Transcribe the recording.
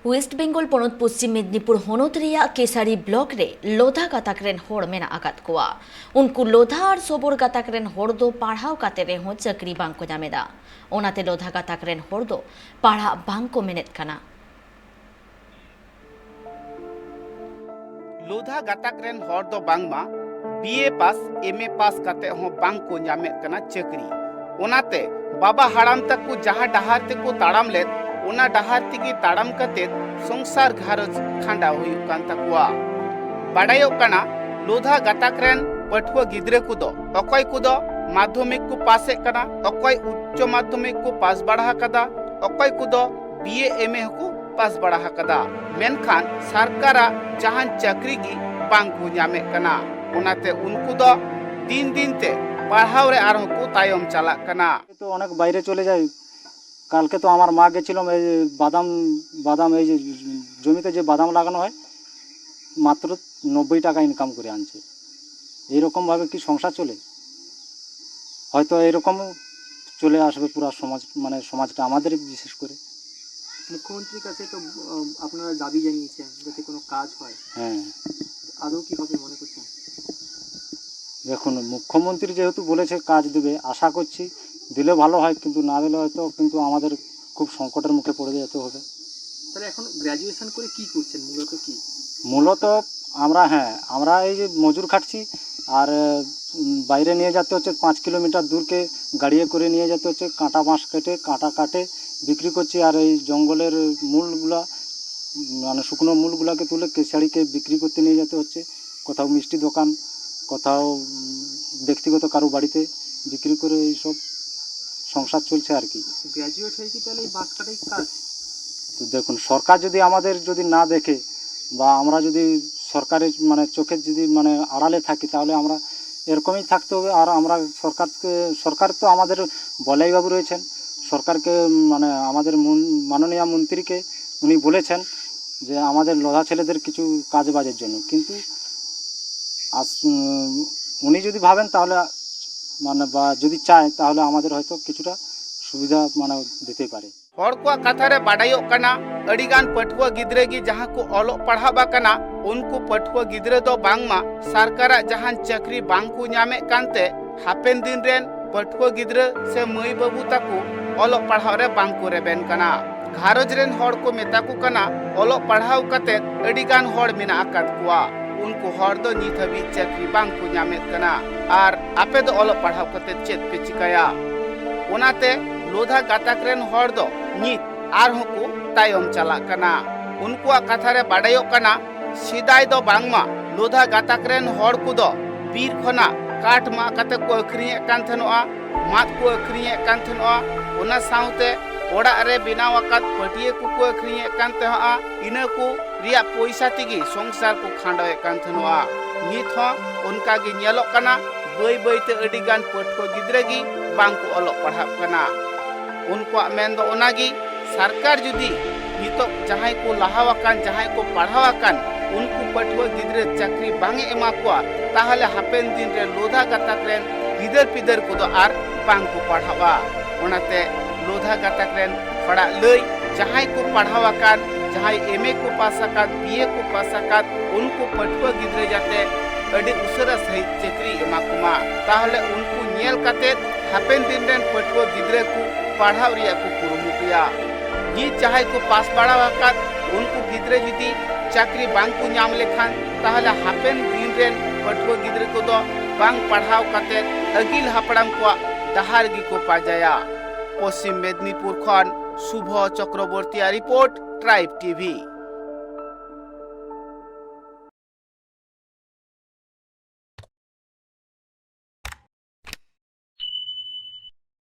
West Bengal পনत পশ্चिम Medinipur हनत रेया Khesari block रे Lodha गाताक rain होड़ मेना आकात कोआ उनको लोधा और सोबर गाताक रेन होड़ दो पढ़ाव काते रेहो चक्री बांको जामेदा ओनाते लोधा गाताक रेन होड़ दो पढ़ा बांको मेनेत कना लोधा गाताक रेन होड़ दो बांगमा बीए पास एमए पास काते हो बांको जामेत कना चक्री ओनाते बाबा हाड़ाम तक को जहां डहार ते को ताड़ाम लेत ओना डहार तेगी ताड़ाम कतेत संसार घारज खांडा हुयुक कान तकुआ बाडायोक कना लोधा गाताक रेन पठुआ गिद्रे कुदो अकय कुदो माध्यमिक को पासे कना अकय उच्च माध्यमिक को पास बढ़ा कदा अकय कुदो बीए एमए को पास बढ़ा कदा मेनखान सरकारा जहां चक्री गी बांग को ᱧᱟᱢᱮ कना ओनाते उनको दो दिन दिन ते पढ़ाव रे आरो को तायम चला कना तो अनेक बाहरे चले जाए कल के तो हमार मा गेछिलो बादाम बादाम जमीते जो बादाम लागानो है मात्र 90 टाका इनकाम करे आनছে এইরকম ভাবে কি সংসার চলে হয়তো এইরকম চলে আসবে পুরো সমাজ মানে সমাজটা আমাদের বিশেষ করে মুখ্যমন্ত্রীর কাছে তো আপনারা দাবি জানিয়েছেন যাতে কোনো কাজ হয় হ্যাঁ আদৌ কি হবে মনে করছেন দেখুন মুখ্যমন্ত্রী যেহেতু বলেছে কাজ দিবে আশা করছি দিলে ভালো হয় কিন্তু না দিলে হয়তো কিন্তু আমাদের খুব সংকটের মুখে পড়ে যেতে হবে তাহলে এখন গ্র্যাজুয়েশন করে কি করছেন মূলত কি মূলত আমরা এই যে মজুর খাটছি আর বাইরে নিয়ে যেতে হচ্ছে 5 কিলোমিটার দূরকে গাড়িয়ে করে নিয়ে যেতে হচ্ছে কাঁটা বাঁশ কেটে কাঁটা কাটে বিক্রি করছি আর এই জঙ্গলের মূলগুলা মানে শুকনো মূলগুলাকে তুলে কেশাড়িকে বিক্রি করতে নিয়ে যেতে হচ্ছে কোথাও মিষ্টি দোকান কোথাও ব্যক্তিগত কারো বাড়িতে বিক্রি করে এই সব সংসার চলছে আর কি গ্র্যাজুয়েট হয়ে কি তাহলে এই বাস কাটাই কাজ তো দেখুন সরকার যদি আমাদের যদি না দেখে বা আমরা যদি সরকারের মানে চোখের যদি মানে আড়ালে থাকি তাহলে আমরা এরকমই থাকতে হবে আর আমরা সরকার তো আমাদের বলাই বাবু রয়েছেন সরকারকে মানে আমাদের মাননীয় মন্ত্রীকে উনি বলেছেন যে আমাদের লোধা ছেলেদের কিছু কাজ বাজের জন্য কিন্তু উনি যদি ভাবেন তাহলে মানে বা যদি চায় তাহলে আমাদের হয়তো কিছুটা সুবিধা মানে দিতে পারে हर को कथा रे बाडायो कना अड़ीगान पठुआ गिद्रे गी जहां को ओलो पढ़ाबा कना उनको पठुआ गिद्रे दो बांगमा सरकारा जहां चक्री बांग को ᱧᱟᱢᱮ कानते हापेन दिन रेन पठुआ गिद्रे से मई बाबू ताको ओलो पढ़ाव रे बांग को रेबेन कना घारज रेन हर को मेता को कना ओलो पढ़ाव कते अड़ीगान हर मेना आकात कुआ उनको हर दो नित हबी चक्री बांग को ᱧᱟᱢᱮ कना आर आपे दो ओलो पढ़ाव कते चेत पे चिकाया ओनाते लोधा गाताक रेन हर दो नित आर होको तायम चला कना उनको कथा रे बाडायो कना सिदाय दो बांगमा लोधा गाताक रेन हर को दो बीर खना काठ मा कते को अखरिये कान थनोआ मात को अखरिये कान थनोआ ओना साउते ओड़ा रे बिनाव आकात पटिये को अखरिये कान तहा इना को रिया पैसा तिगी संसार को खांडवे कान थनोआ नित हो उनका गे नेलो कना बई बईते अडिगान पठुआ गिद्रे गी बांग को ओलो पढ़ाव कना उनको मेन दो ओनागी सरकार जुदी नितो जहां को लहावाकान जहां को पढ़ावाकान उनको पठुआ गिद्रे चक्री बांगे एमा कोआ ताहले हापेन दिन रे लोधा गाताक रेन गिदर पिदर को दो आर बांग को पढ़ावा ओनाते लोधा गाताक रेन पढ़ा लई जहां को पढ़ावाकान जहां एमए को पासाकात बीए को पासाकात उनको पठुआ गिद्रे जाते अड़ी उसरा सहित चक्री एमा कुमा ताहले उनको नेल काते हापेन दिन रेन पठुआ गिद्रे को पढ़ाव रिया को कुरुमुटिया जी चाहे को पास पढ़ा वाकात उनको गिद्रे जुदी चाकरी बांग को ᱧᱟᱢ लेखान ताहले हापेन दिन रेन पठुआ गिद्रे को दो बांग पढ़ाव काते अगिल हापड़ाम को दहार गी को पाजाया पश्चिम मेदिनीपुर खन शुभ चक्रवर्ती रिपोर्ट ट्राइब टीवी।